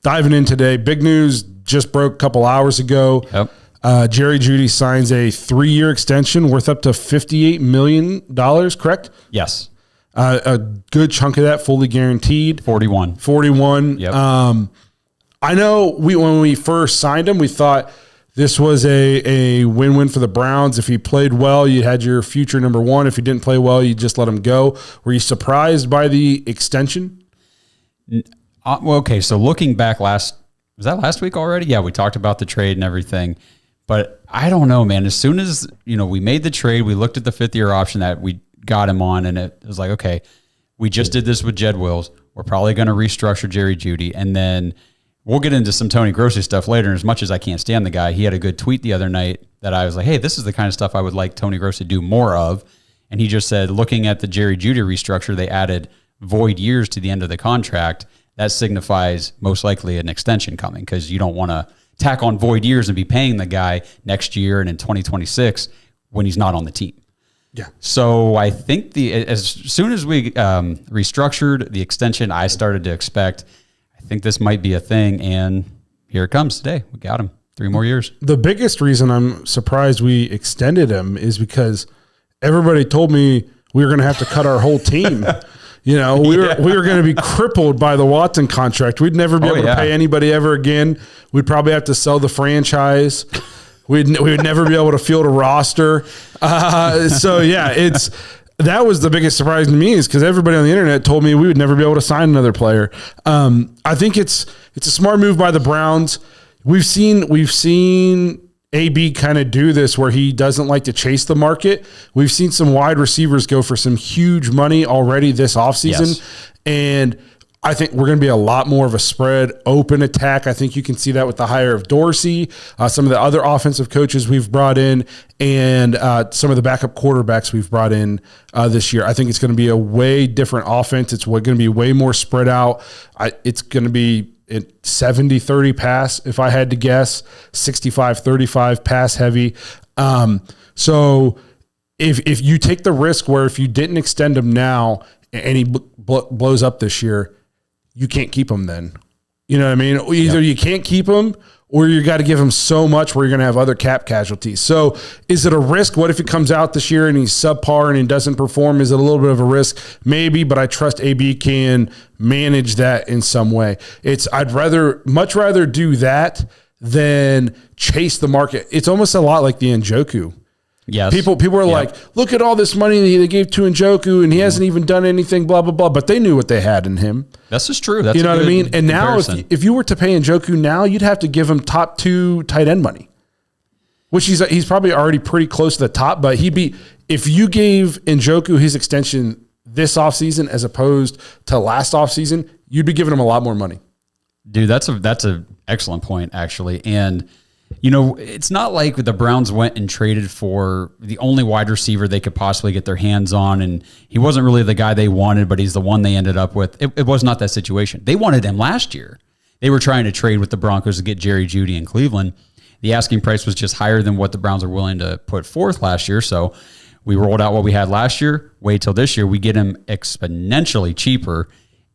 diving in today, big news just broke a couple hours ago. Yep. Jerry Jeudy signs a 3-year extension worth up to $58 million, correct? Yes. A good chunk of that fully guaranteed. 41. Yep. Yep. I know when we first signed him, we thought this was a win-win for the Browns. If he played well, you had your future number one. If he didn't play well, you just let him go. Were you surprised by the extension? Well, okay, so looking back was that last week already? Yeah, we talked about the trade and everything. But I don't know, man. As soon as, we made the trade, we looked at the 5th-year option that we got him on, and it was like, okay, we just did this with Jed Wills. We're probably going to restructure Jerry Jeudy, and then we'll get into some Tony Grossi stuff later. And as much as I can't stand the guy, he had a good tweet the other night that I was like, hey, this is the kind of stuff I would like Tony Grossi to do more of. And he just said, looking at the Jerry Jeudy restructure, they added void years to the end of the contract. That signifies most likely an extension coming, because you don't want to tack on void years and be paying the guy next year and in 2026 when he's not on the team. Yeah. So I think as soon as we restructured the extension, I started to expect, I think this might be a thing, and here it comes today. We got him 3 more years. The biggest reason I'm surprised we extended him is because everybody told me we were going to have to cut our whole team. We were going to be crippled by the Watson contract. We'd never be able to pay anybody ever again. We'd probably have to sell the franchise. We would never be able to field a roster. That was the biggest surprise to me, is because everybody on the internet told me we would never be able to sign another player. I think it's a smart move by the Browns. We've seen AB kind of do this where he doesn't like to chase the market. We've seen some wide receivers go for some huge money already this offseason. Yes. And I think we're going to be a lot more of a spread open attack. I think you can see that with the hire of Dorsey, some of the other offensive coaches we've brought in, and some of the backup quarterbacks we've brought in this year. I think it's going to be a way different offense. It's going to be way more spread out. It's going to be 70-30 pass, if I had to guess, 65-35 pass heavy. So if you take the risk where if you didn't extend him now and he blows up this year, you can't keep him then. You know what I mean? Either you can't keep him, or you got to give him so much where you're going to have other cap casualties. So is it a risk? What if he comes out this year and he's subpar and he doesn't perform? Is it a little bit of a risk? Maybe, but I trust AB can manage that in some way. I'd much rather do that than chase the market. It's almost a lot like the Njoku. Yes. People are like, look at all this money they gave to Njoku, and he hasn't even done anything, blah, blah, blah. But they knew what they had in him. That's just true. That's you know what I mean? And comparison. Now, if you were to pay Njoku now, you'd have to give him top 2 tight end money, which he's probably already pretty close to the top. But if you gave Njoku his extension this offseason as opposed to last offseason, you'd be giving him a lot more money. Dude, that's an excellent point, actually. And it's not like the Browns went and traded for the only wide receiver they could possibly get their hands on, and he wasn't really the guy they wanted, but he's the one they ended up with. It was not that situation. They wanted him last year. They were trying to trade with the Broncos to get Jerry Jeudy in Cleveland. The asking price was just higher than what the Browns were willing to put forth last year, so we rolled out what we had last year. Wait till this year. We get him exponentially cheaper.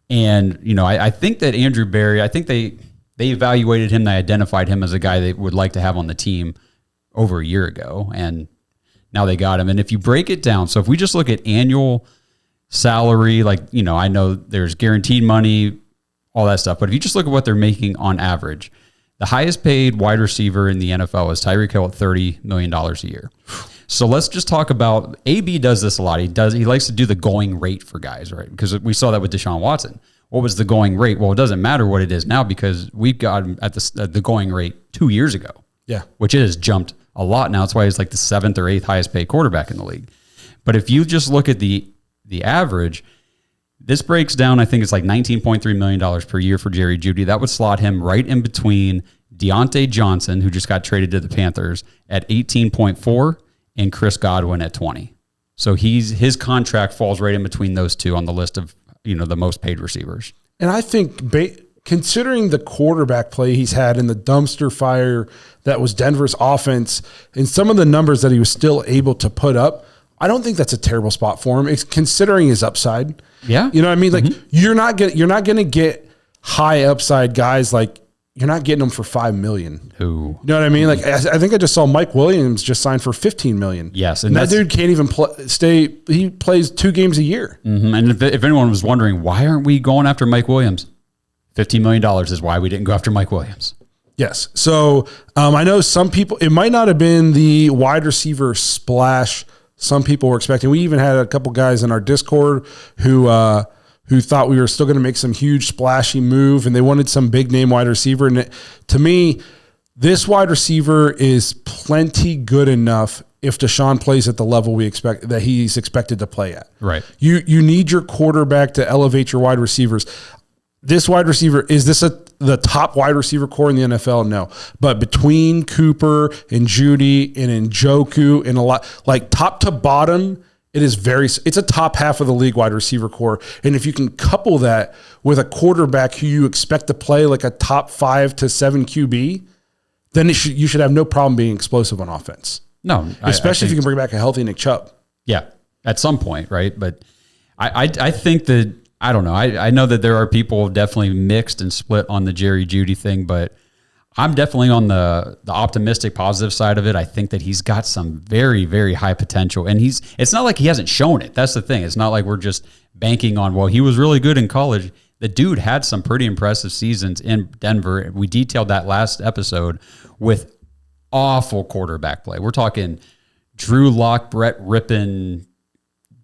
And, I think that Andrew Berry, I think they evaluated him. They identified him as a guy they would like to have on the team over a year ago, and now they got him. And if you break it down, so if we just look at annual salary, I know there's guaranteed money, all that stuff, but if you just look at what they're making on average, the highest paid wide receiver in the NFL is Tyreek Hill at $30 million a year. So let's just talk about, AB does this a lot. He likes to do the going rate for guys, right? Because we saw that with Deshaun Watson. What was the going rate? Well, it doesn't matter what it is now, because we got him at the going rate 2 years ago. Yeah. Which it has jumped a lot now. That's why he's like the 7th or 8th highest paid quarterback in the league. But if you just look at the average, this breaks down, I think it's like $19.3 million per year for Jerry Jeudy. That would slot him right in between Deontay Johnson, who just got traded to the Panthers, at 18.4, and Chris Godwin at 20. So his contract falls right in between those two on the list of the most paid receivers. And I think considering the quarterback play he's had in the dumpster fire that was Denver's offense and some of the numbers that he was still able to put up, I don't think that's a terrible spot for him. It's considering his upside. Yeah. You know what I mean? Like you're not going to get high upside guys, like you're not getting them for $5 million. Who? You know what I mean? Like I think I just saw Mike Williams just signed for $15 million. Yes, and that dude can't even stay. He plays 2 games a year. Mm-hmm. And if anyone was wondering why aren't we going after Mike Williams, $15 million is why we didn't go after Mike Williams. Yes. So I know some people, it might not have been the wide receiver splash some people were expecting. We even had a couple guys in our Discord who thought we were still going to make some huge splashy move, and they wanted some big name wide receiver. And to me, this wide receiver is plenty good enough if Deshaun plays at the level we expect that he's expected to play at. Right. You need your quarterback to elevate your wide receivers. This wide receiver, is this the top wide receiver core in the NFL? No. But between Cooper and Jeudy and Njoku and a lot, like top to bottom, it's a top half of the league wide receiver core. And if you can couple that with a quarterback who you expect to play like a top 5 to 7 QB, then you should have no problem being explosive on offense. No. Especially if you can bring back a healthy Nick Chubb. Yeah, at some point, right? But I think that, I don't know. I know that there are people definitely mixed and split on the Jerry Jeudy thing, but I'm definitely on the optimistic, positive side of it. I think that he's got some very, very high potential, and it's not like he hasn't shown it. That's the thing. It's not like we're just banking on, well, he was really good in college. The dude had some pretty impressive seasons in Denver. We detailed that last episode with awful quarterback play. We're talking Drew Lock, Brett Rippon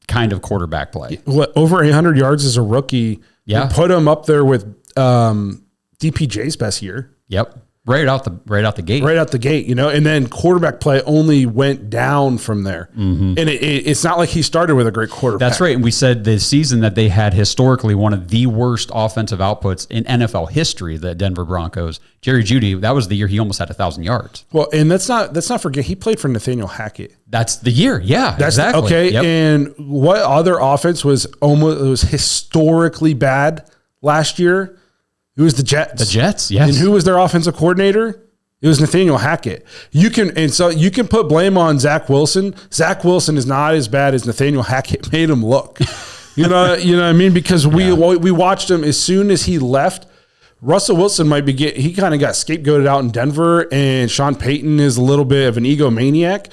kind of quarterback play. What, over 800 yards as a rookie? Yeah, put him up there with DPJ's best year. Yep. Right out the gate. Right out the gate, and then quarterback play only went down from there. Mm-hmm. And it's not like he started with a great quarterback. That's right. And we said the season that they had historically one of the worst offensive outputs in NFL history, the Denver Broncos. Jerry Jeudy, that was the year he almost had 1,000 yards. Well, and let's not forget, he played for Nathaniel Hackett. That's the year. Yeah, that's exactly. Okay. Yep. And what other offense was historically bad last year? It was the Jets. The Jets, yes. And who was their offensive coordinator? It was Nathaniel Hackett. You can put blame on Zach Wilson. Zach Wilson is not as bad as Nathaniel Hackett made him look. You know what I mean? Because we watched him as soon as he left. Russell Wilson he kind of got scapegoated out in Denver, and Sean Payton is a little bit of an egomaniac.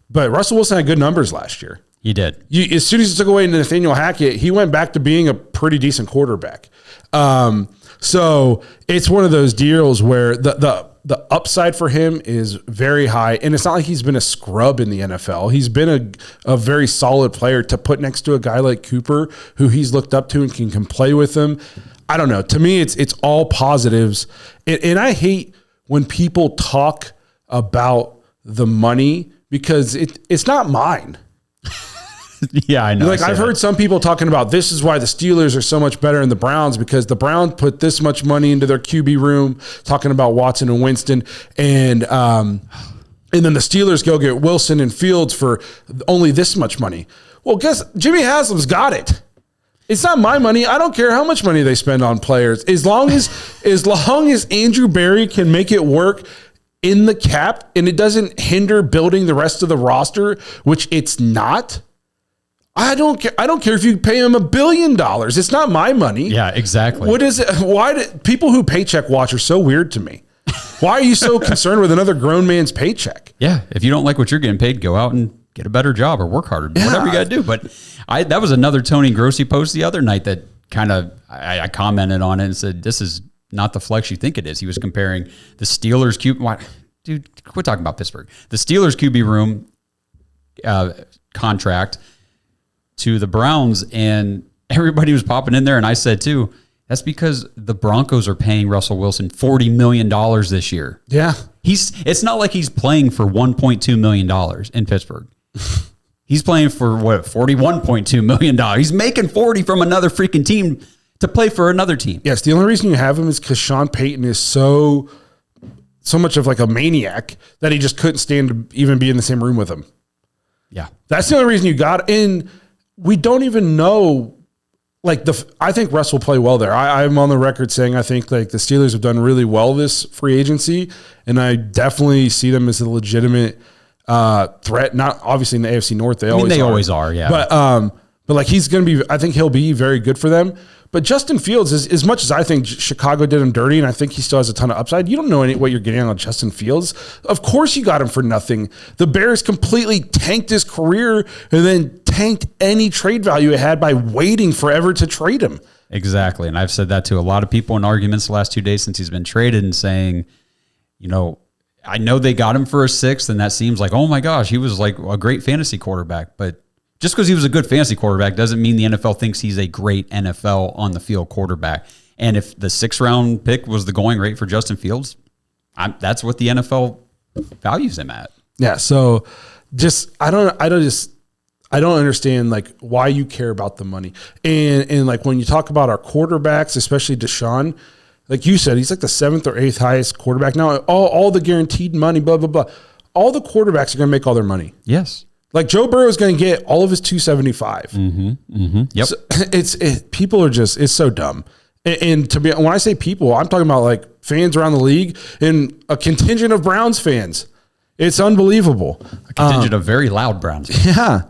But Russell Wilson had good numbers last year. He did. As soon as he took away Nathaniel Hackett, he went back to being a pretty decent quarterback. So it's one of those deals where the upside for him is very high, and it's not like he's been a scrub in the NFL. He's been a very solid player to put next to a guy like Cooper, who he's looked up to and can play with him. I don't know. To me, it's all positives, and I hate when people talk about the money because it's not mine. Yeah, I know. Like I've heard some people talking about this is why the Steelers are so much better than the Browns, because the Browns put this much money into their QB room, talking about Watson and Winston, and then the Steelers go get Wilson and Fields for only this much money. Well, guess Jimmy Haslam's got it. It's not my money. I don't care how much money they spend on players. As long as Andrew Berry can make it work in the cap and it doesn't hinder building the rest of the roster, which it's not. I don't care if you pay him $1 billion. It's not my money. Yeah, exactly. What is it? Why do people who paycheck watch are so weird to me? Why are you so concerned with another grown man's paycheck? Yeah, if you don't like what you're getting paid, go out and get a better job or work harder. Whatever you got to do. But that was another Tony Grossi post the other night that kind of I commented on it and said, this is not the flex you think it is. He was comparing the Steelers QB. Dude, quit talking about Pittsburgh. The Steelers QB room contract to the Browns, and everybody was popping in there, and I said too, that's because the Broncos are paying Russell Wilson $40 million this year. Yeah. It's not like he's playing for $1.2 million in Pittsburgh. He's playing for $41.2 million. He's making 40 from another freaking team to play for another team. Yes, the only reason you have him is because Sean Payton is so much of like a maniac that he just couldn't stand to even be in the same room with him. Yeah. That's the only reason you got in. We don't even know, I think Russ will play well there. I'm on the record saying I think like the Steelers have done really well this free agency, and I definitely see them as a legitimate threat. Not obviously in the AFC North, they always are. Yeah. But like he's going to be, I think he'll be very good for them. But Justin Fields, as much as I think Chicago did him dirty, and I think he still has a ton of upside, you don't know what you're getting on Justin Fields. Of course you got him for nothing. The Bears completely tanked his career and then tanked any trade value it had by waiting forever to trade him. Exactly. And I've said that to a lot of people in arguments the last 2 days since he's been traded and saying, I know they got him for a sixth, and that seems like, oh my gosh, he was like a great fantasy quarterback. But just because he was a good fantasy quarterback doesn't mean the NFL thinks he's a great NFL on the field quarterback. And if the 6th round pick was the going rate for Justin Fields, that's what the NFL values him at. Yeah. So I don't understand like why you care about the money. And like when you talk about our quarterbacks, especially Deshaun, like you said, he's like the 7th or 8th highest quarterback. Now, all the guaranteed money, blah, blah, blah. All the quarterbacks are going to make all their money. Yes. Like Joe Burrow is going to get all of his $275. Yep. So people are just, it's so dumb. And when I say people, I'm talking about like fans around the league and a contingent of Browns fans. It's unbelievable. A contingent of very loud Browns. Yeah.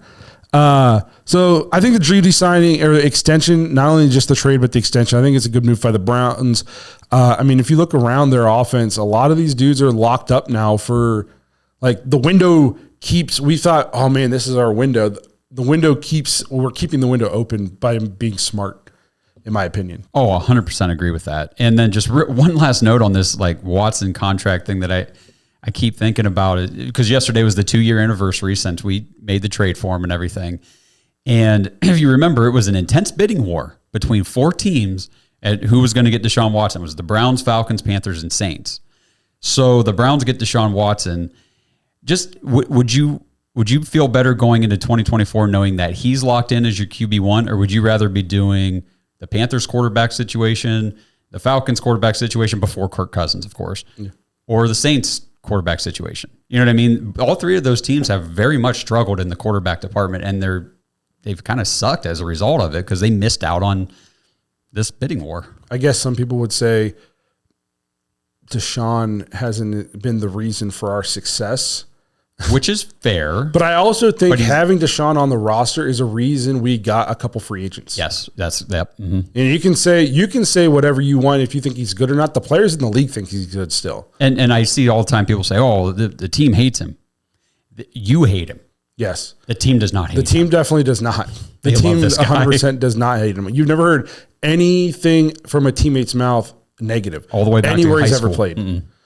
So I think the Jeudys signing or the extension, not only just the trade, but the extension, I think it's a good move by the Browns. I mean, if you look around their offense, a lot of these dudes are locked up now for like the window we thought, oh man, this is our window. We're keeping the window open by being smart, in my opinion. Oh, 100% agree with that. And then just one last note on this, like Watson contract thing that I keep thinking about it because yesterday was the 2-year anniversary since we made the trade for him and everything. And if you remember, it was an intense bidding war between 4 teams at who was going to get Deshaun Watson. It was the Browns, Falcons, Panthers, and Saints. So the Browns get Deshaun Watson. Just would you feel better going into 2024 knowing that he's locked in as your QB1, or would you rather be doing the Panthers quarterback situation, the Falcons quarterback situation before Kirk Cousins, of course, or the Saints quarterback situation? You know what I mean? All 3 of those teams have very much struggled in the quarterback department, and they've kind of sucked as a result of it because they missed out on this bidding war. I guess some people would say Deshaun hasn't been the reason for our success. Which is fair. But I also think having Deshaun on the roster is a reason we got a couple free agents. Yes, yep. Mm-hmm. And you can say whatever you want if you think he's good or not. The players in the league think he's good still. And I see all the time people say, oh, the team hates him. You hate him. Yes. The team does not hate him. The team definitely does not. The team 100% does not hate him. You've never heard anything from a teammate's mouth negative. All the way back anywhere to he's high ever school. played. Mm-mm.